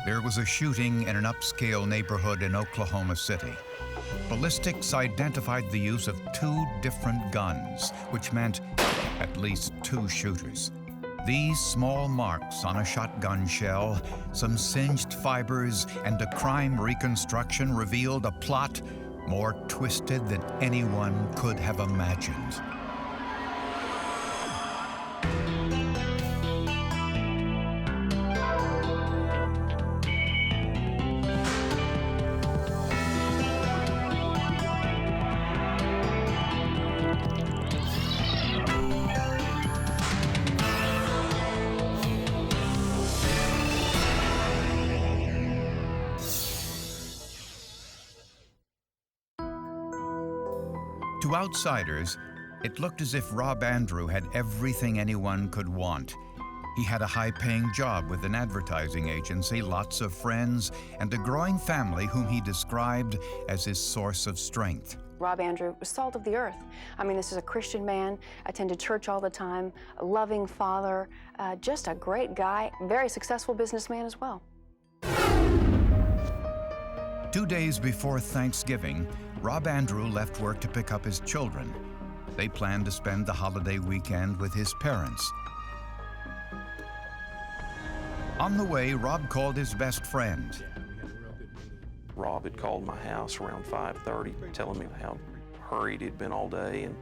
There was a shooting in an upscale neighborhood in Oklahoma City. Ballistics identified the use of 2 different guns, which meant at least 2 shooters. These small marks on a shotgun shell, some singed fibers, and a crime reconstruction revealed a plot more twisted than anyone could have imagined. To outsiders, it looked as if Rob Andrew had everything anyone could want. He had a high-paying job with an advertising agency, lots of friends, and a growing family whom he described as his source of strength. Rob Andrew was salt of the earth. I mean, this is a Christian man, attended church all the time, a loving father, just a great guy, very successful businessman as well. 2 days before Thanksgiving, Rob Andrew left work to pick up his children. They planned to spend the holiday weekend with his parents. On the way, Rob called his best friend. Rob had called my house around 5:30, telling me how hurried he'd been all day and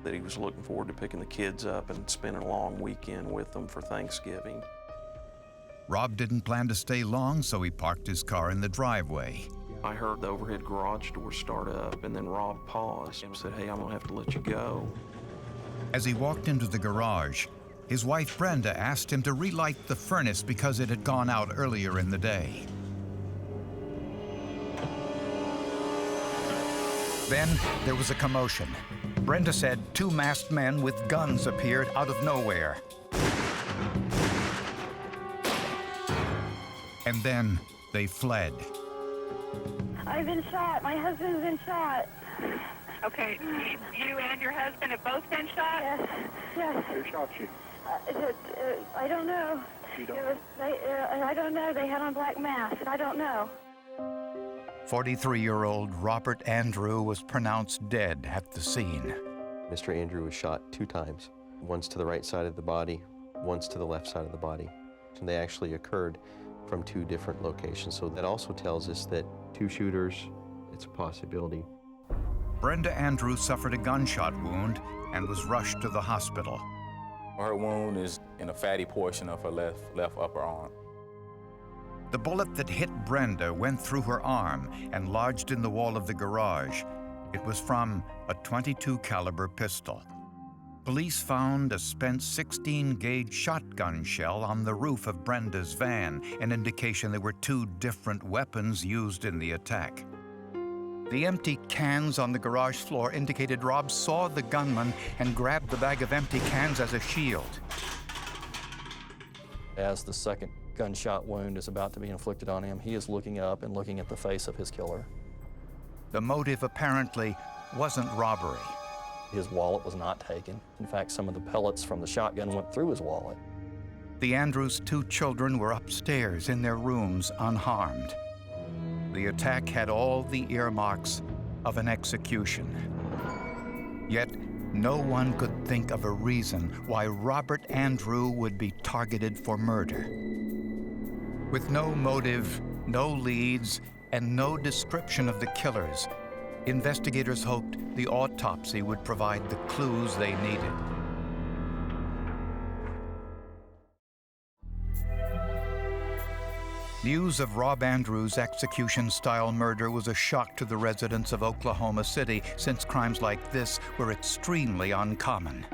that he was looking forward to picking the kids up and spending a long weekend with them for Thanksgiving. Rob didn't plan to stay long, so he parked his car in the driveway. I heard the overhead garage door start up, and then Rob paused and said, "Hey, I'm gonna have to let you go." As he walked into the garage, his wife Brenda asked him to relight the furnace because it had gone out earlier in the day. Then there was a commotion. Brenda said 2 masked men with guns appeared out of nowhere. And then they fled. I've been shot. My husband's been shot. Okay, you and your husband have both been shot? Yes, yes. Who shot you? I don't know. You don't? I don't know. They had on black masks. I don't know. 43-year-old Robert Andrew was pronounced dead at the scene. Mr. Andrew was shot 2 times, once to the right side of the body, once to the left side of the body. And they actually occurred from 2 different locations. So that also tells us that 2 shooters, it's a possibility. Brenda Andrew suffered a gunshot wound and was rushed to the hospital. Her wound is in a fatty portion of her left upper arm. The bullet that hit Brenda went through her arm and lodged in the wall of the garage. It was from a .22 caliber pistol. Police found a spent 16-gauge shotgun shell on the roof of Brenda's van, an indication there were 2 different weapons used in the attack. The empty cans on the garage floor indicated Rob saw the gunman and grabbed the bag of empty cans as a shield. As the second gunshot wound is about to be inflicted on him, he is looking up and looking at the face of his killer. The motive apparently wasn't robbery. His wallet was not taken. In fact, some of the pellets from the shotgun went through his wallet. The Andrews' 2 children were upstairs in their rooms unharmed. The attack had all the earmarks of an execution. Yet, no one could think of a reason why Robert Andrew would be targeted for murder. With no motive, no leads, and no description of the killers, investigators hoped the autopsy would provide the clues they needed. News of Rob Andrews' execution-style murder was a shock to the residents of Oklahoma City, since crimes like this were extremely uncommon.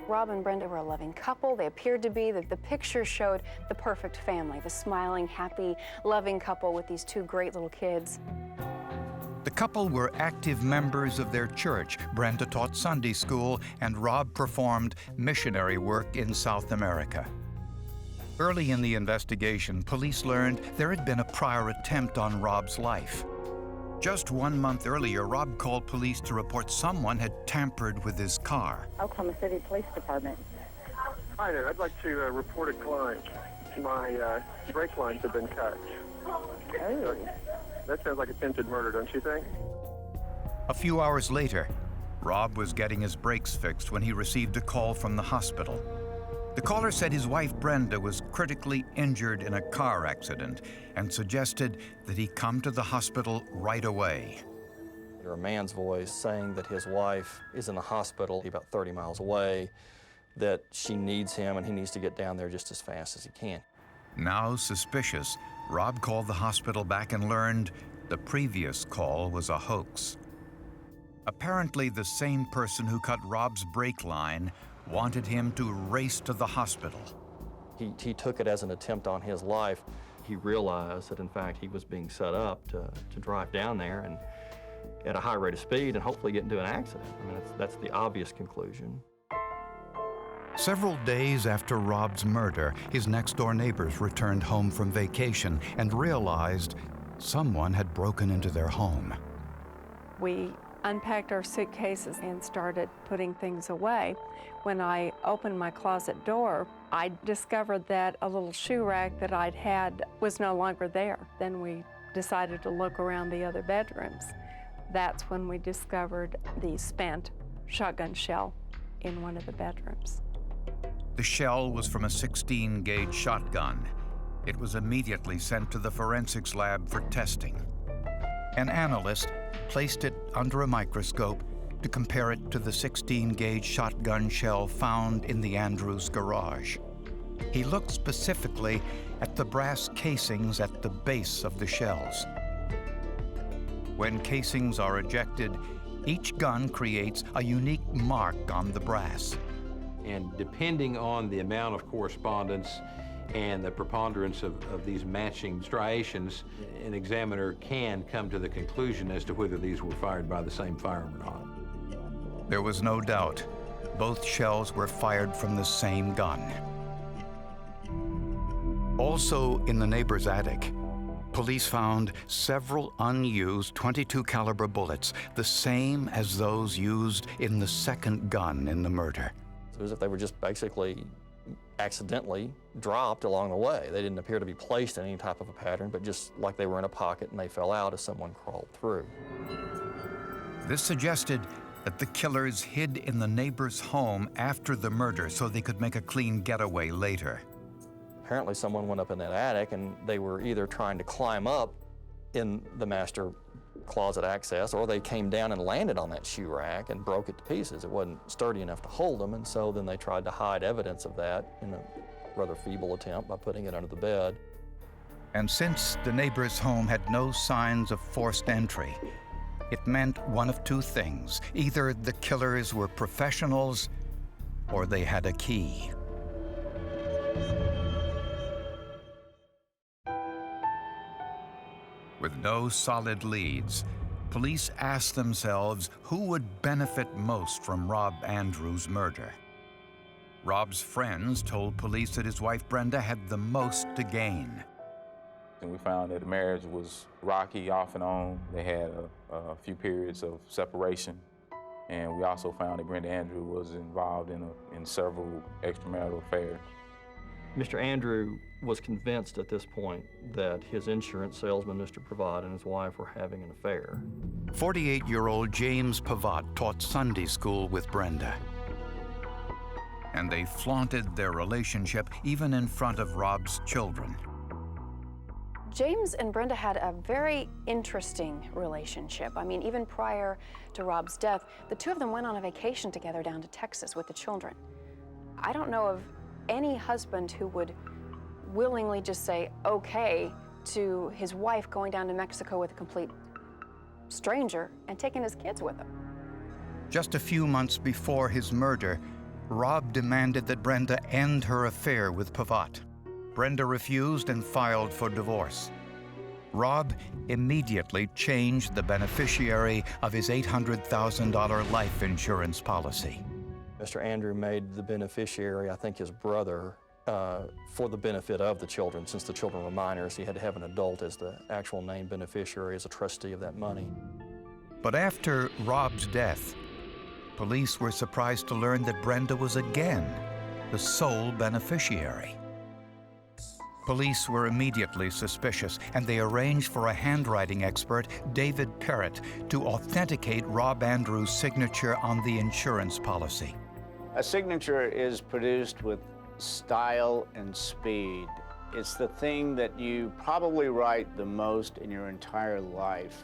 Rob and Brenda were a loving couple. They appeared to be. The picture showed the perfect family, the smiling, happy, loving couple with these 2 great little kids. The couple were active members of their church. Brenda taught Sunday school, and Rob performed missionary work in South America. Early in the investigation, police learned there had been a prior attempt on Rob's life. Just 1 month earlier, Rob called police to report someone had tampered with his car. Oklahoma City Police Department. Hi there. I'd like to report a client. My brake lines have been cut. Hey. That sounds like attempted murder, don't you think? A few hours later, Rob was getting his brakes fixed when he received a call from the hospital. The caller said his wife Brenda was critically injured in a car accident and suggested that he come to the hospital right away. There a man's voice saying that his wife is in the hospital about 30 miles away, that she needs him and he needs to get down there just as fast as he can. Now suspicious, Rob called the hospital back and learned the previous call was a hoax. Apparently, the same person who cut Rob's brake line wanted him to race to the hospital. He took it as an attempt on his life. He realized that, in fact, he was being set up to drive down there and at a high rate of speed and hopefully get into an accident. I mean, that's the obvious conclusion. Several days after Rob's murder, his next-door neighbors returned home from vacation and realized someone had broken into their home. We unpacked our suitcases and started putting things away. When I opened my closet door, I discovered that a little shoe rack that I'd had was no longer there. Then we decided to look around the other bedrooms. That's when we discovered the spent shotgun shell in one of the bedrooms. The shell was from a 16-gauge shotgun. It was immediately sent to the forensics lab for testing. An analyst placed it under a microscope to compare it to the 16-gauge shotgun shell found in the Andrews garage. He looked specifically at the brass casings at the base of the shells. When casings are ejected, each gun creates a unique mark on the brass. And depending on the amount of correspondence and the preponderance of these matching striations, an examiner can come to the conclusion as to whether these were fired by the same firearm or not. There was no doubt. Both shells were fired from the same gun. Also in the neighbor's attic, police found several unused .22 caliber bullets, the same as those used in the second gun in the murder. It was as if they were just basically accidentally dropped along the way. They didn't appear to be placed in any type of a pattern, but just like they were in a pocket and they fell out as someone crawled through. This suggested that the killers hid in the neighbor's home after the murder so they could make a clean getaway later. Apparently someone went up in that attic and they were either trying to climb up in the master closet access, or they came down and landed on that shoe rack and broke it to pieces. It wasn't sturdy enough to hold them, and so then they tried to hide evidence of that in a rather feeble attempt by putting it under the bed. And since the neighbor's home had no signs of forced entry, it meant one of two things. Either the killers were professionals or they had a key. With no solid leads, police asked themselves who would benefit most from Rob Andrews' murder. Rob's friends told police that his wife Brenda had the most to gain. And we found that the marriage was rocky off and on. They had a few periods of separation. And we also found that Brenda Andrew was involved in several extramarital affairs. Mr. Andrew was convinced at this point that his insurance salesman, Mr. Pavat, and his wife were having an affair. 48-year-old James Pavat taught Sunday school with Brenda. And they flaunted their relationship even in front of Rob's children. James and Brenda had a very interesting relationship. I mean, even prior to Rob's death, the two of them went on a vacation together down to Texas with the children. I don't know of any husband who would willingly just say okay to his wife going down to Mexico with a complete stranger and taking his kids with him. Just a few months before his murder, Rob demanded that Brenda end her affair with Pavat. Brenda refused and filed for divorce. Rob immediately changed the beneficiary of his $800,000 life insurance policy. Mr. Andrew made the beneficiary, I think, his brother, for the benefit of the children. Since the children were minors, he had to have an adult as the actual named beneficiary, as a trustee of that money. But after Rob's death, police were surprised to learn that Brenda was again the sole beneficiary. Police were immediately suspicious, and they arranged for a handwriting expert, David Parrett, to authenticate Rob Andrews' signature on the insurance policy. A signature is produced with style and speed. It's the thing that you probably write the most in your entire life.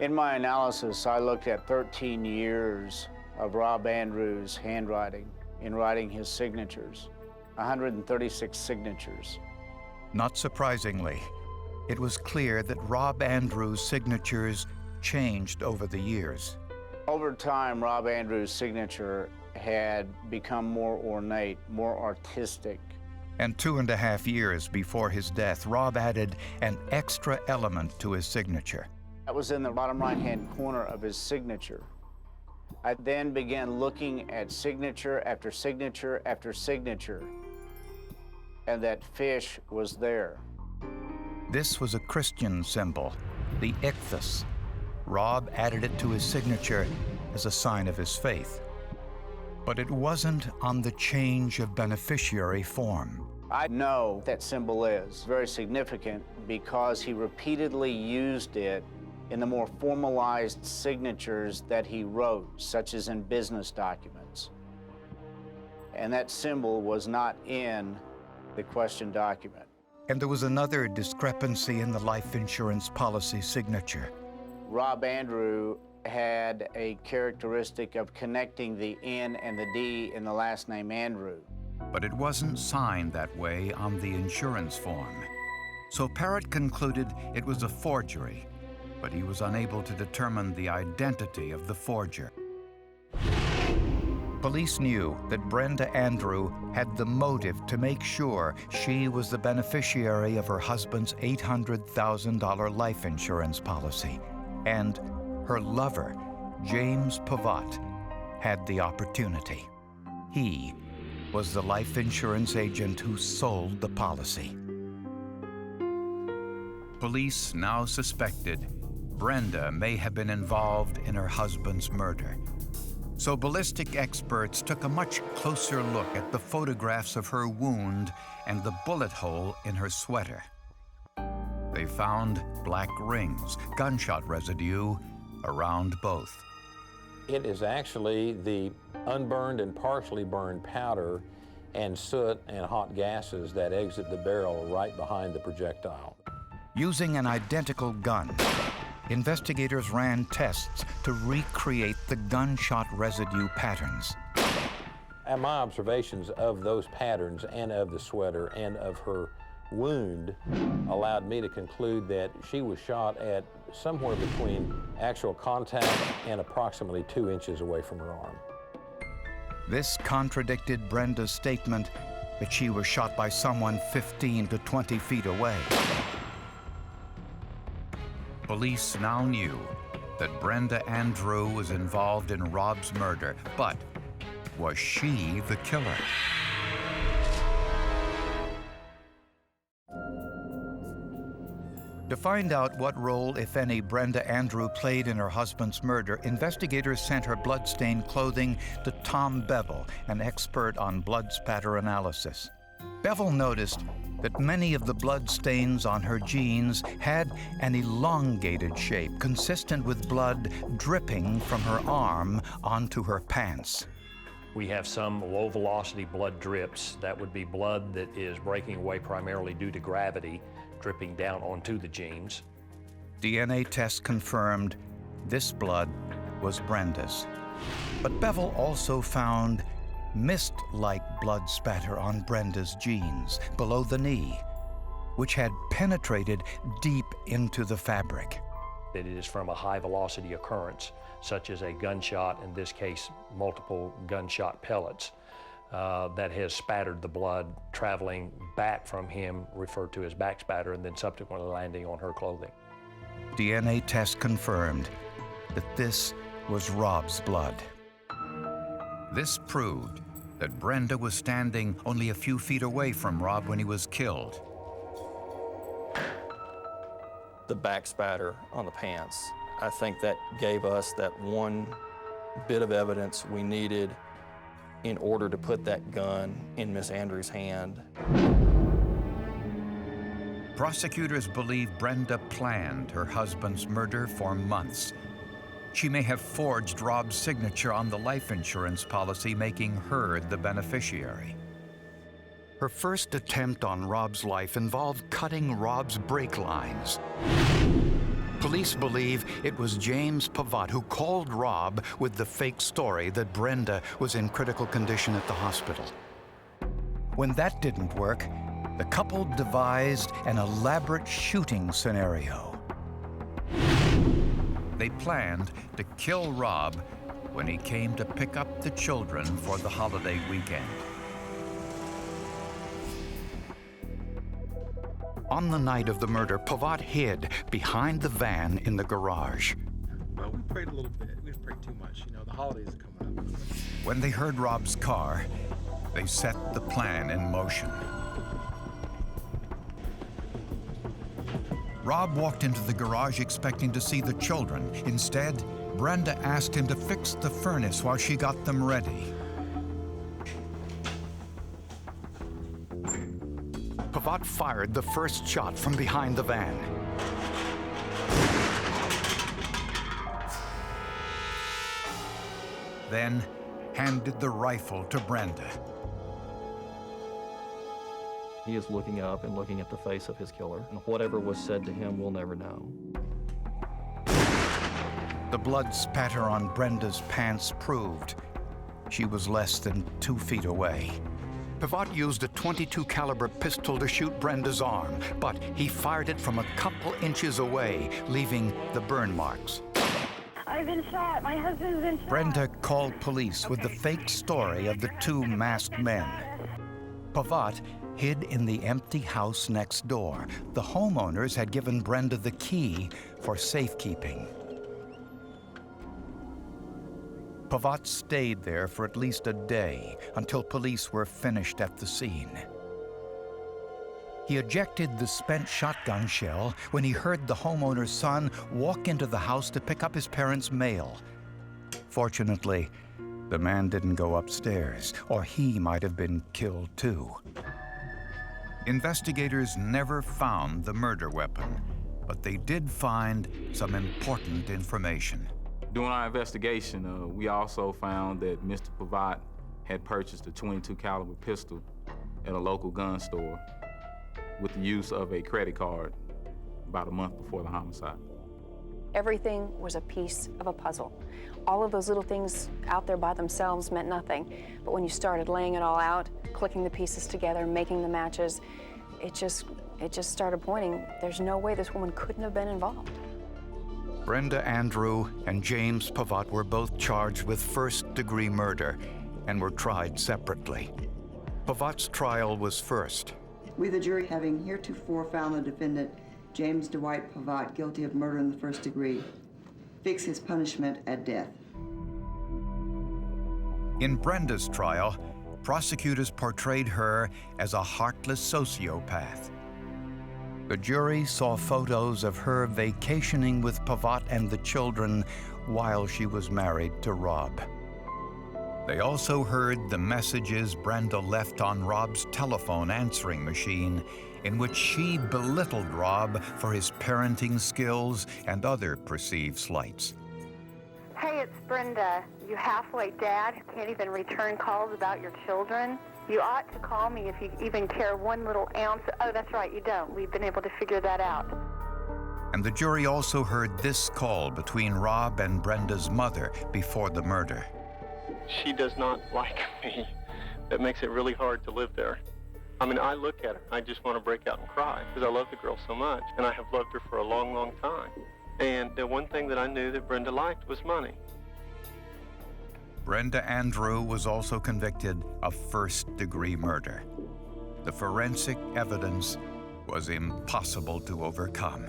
In my analysis, I looked at 13 years of Rob Andrews' handwriting in writing his signatures, 136 signatures. Not surprisingly, it was clear that Rob Andrews' signatures changed over the years. Over time, Rob Andrews' signature had become more ornate, more artistic. And 2.5 years before his death, Rob added an extra element to his signature. That was in the bottom right-hand corner of his signature. I then began looking at signature after signature after signature, and that fish was there. This was a Christian symbol, the ichthus. Rob added it to his signature as a sign of his faith. But it wasn't on the change of beneficiary form. I know that symbol is very significant because he repeatedly used it in the more formalized signatures that he wrote, such as in business documents. And that symbol was not in the question document. And there was another discrepancy in the life insurance policy signature. Rob Andrew had a characteristic of connecting the N and the D in the last name Andrew. But it wasn't signed that way on the insurance form. So Parrett concluded it was a forgery, but he was unable to determine the identity of the forger. Police knew that Brenda Andrew had the motive to make sure she was the beneficiary of her husband's $800,000 life insurance policy, and her lover, James Pavat, had the opportunity. He was the life insurance agent who sold the policy. Police now suspected Brenda may have been involved in her husband's murder. So ballistic experts took a much closer look at the photographs of her wound and the bullet hole in her sweater. They found black rings, gunshot residue around both. It is actually the unburned and partially burned powder and soot and hot gases that exit the barrel right behind the projectile. Using an identical gun, investigators ran tests to recreate the gunshot residue patterns. And my observations of those patterns and of the sweater and of her wound allowed me to conclude that she was shot at somewhere between actual contact and approximately 2 inches away from her arm. This contradicted Brenda's statement that she was shot by someone 15 to 20 feet away. Police now knew that Brenda Andrew was involved in Rob's murder, but was she the killer? To find out what role, if any, Brenda Andrew played in her husband's murder, investigators sent her bloodstained clothing to Tom BEVEL, an expert on blood spatter analysis. BEVEL noticed that many of the blood stains on her jeans had an elongated shape, consistent with blood dripping from her arm onto her pants. We have some low-velocity blood drips. That would be blood that is breaking away primarily due to gravity, dripping down onto the jeans. DNA tests confirmed this blood was Brenda's. But BEVEL also found mist-like blood spatter on Brenda's jeans below the knee, which had penetrated deep into the fabric. That it is from a high-velocity occurrence, such as a gunshot, in this case, multiple gunshot pellets, that has spattered the blood, traveling back from him, referred to as back spatter, and then subsequently landing on her clothing. DNA tests confirmed that this was Rob's blood. This proved that Brenda was standing only a few feet away from Rob when he was killed. The back spatter on the pants, I think that gave us that one bit of evidence we needed in order to put that gun in Miss Andrews' hand. Prosecutors believe Brenda planned her husband's murder for months. She may have forged Rob's signature on the life insurance policy, making her the beneficiary. Her first attempt on Rob's life involved cutting Rob's brake lines. Police believe it was James Pavatt who called Rob with the fake story that Brenda was in critical condition at the hospital. When that didn't work, the couple devised an elaborate shooting scenario. They planned to kill Rob when he came to pick up the children for the holiday weekend. On the night of the murder, Pavatt hid behind the van in the garage. Well, we prayed a little bit. We didn't pray too much. You know, the holidays are coming up. When they heard Rob's car, they set the plan in motion. Rob walked into the garage expecting to see the children. Instead, Brenda asked him to fix the furnace while she got them ready. Pavatt fired the first shot from behind the van. Then handed the rifle to Brenda. He is looking up and looking at the face of his killer, and whatever was said to him, we'll never know. The blood spatter on Brenda's pants proved she was less than 2 feet away. Pavatt used a .22 caliber pistol to shoot Brenda's arm, but he fired it from a couple inches away, leaving the burn marks. I've been shot. My husband's been shot. Brenda called police with the fake story of the 2 masked men. Pavatt hid in the empty house next door. The homeowners had given Brenda the key for safekeeping. Pavatt stayed there for at least a day until police were finished at the scene. He ejected the spent shotgun shell when he heard the homeowner's son walk into the house to pick up his parents' mail. Fortunately, the man didn't go upstairs, or he might have been killed too. Investigators never found the murder weapon, but they did find some important information. During our investigation, we also found that Mr. Pavatt had purchased a .22 caliber pistol at a local gun store with the use of a credit card about a month before the homicide. Everything was a piece of a puzzle. All of those little things out there by themselves meant nothing. But when you started laying it all out, clicking the pieces together, making the matches, it just started pointing. There's no way this woman couldn't have been involved. Brenda Andrew and James Pavatt were both charged with first-degree murder and were tried separately. Pavatt's trial was first. We, the jury, having heretofore found the defendant, James Dwight Pavatt, guilty of murder in the first degree, fix his punishment at death. In Brenda's trial, prosecutors portrayed her as a heartless sociopath. The jury saw photos of her vacationing with Pavatt and the children while she was married to Rob. They also heard the messages Brenda left on Rob's telephone answering machine, in which she belittled Rob for his parenting skills and other perceived slights. Hey, it's Brenda. You halfway dad who can't even return calls about your children. You ought to call me if you even care 1 little ounce. Oh, that's right, you don't. We've been able to figure that out. And the jury also heard this call between Rob and Brenda's mother before the murder. She does not like me. That makes it really hard to live there. I mean, I look at her, I just want to break out and cry because I love the girl so much, and I have loved her for a long, long time. And the one thing that I knew that Brenda liked was money. Brenda Andrew was also convicted of first-degree murder. The forensic evidence was impossible to overcome.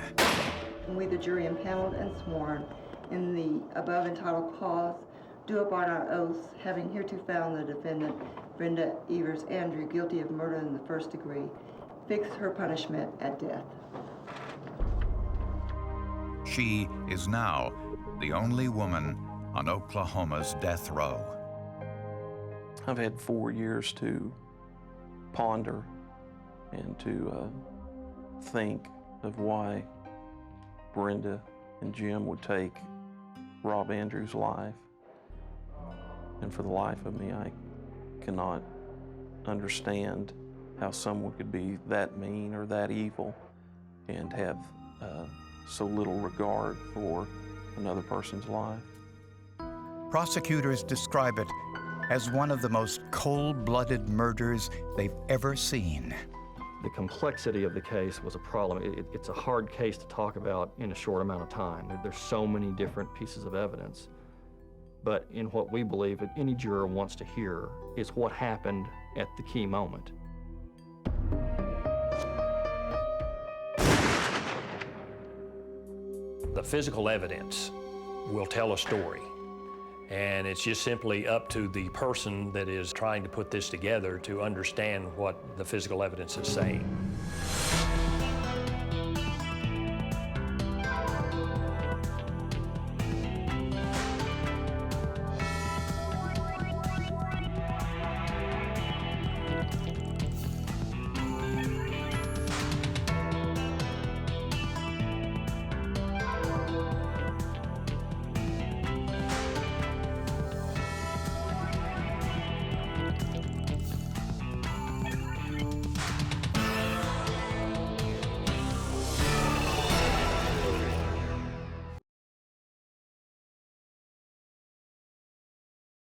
We, the jury, impaneled and sworn in the above entitled cause, do upon our oaths, having hereto found the defendant, Brenda Evers Andrew, guilty of murder in the first degree, fix her punishment at death. She is now the only woman on Oklahoma's death row. I've had 4 years to ponder and to think of why Brenda and Jim would take Rob Andrew's life. And for the life of me, I cannot understand how someone could be that mean or that evil and have so little regard for another person's life. Prosecutors describe it as one of the most cold-blooded murders they've ever seen. The complexity of the case was a problem. It's a hard case to talk about in a short amount of time. There's so many different pieces of evidence. But in what we believe that any juror wants to hear is what happened at the key moment. The physical evidence will tell a story. And it's just simply up to the person that is trying to put this together to understand what the physical evidence is saying.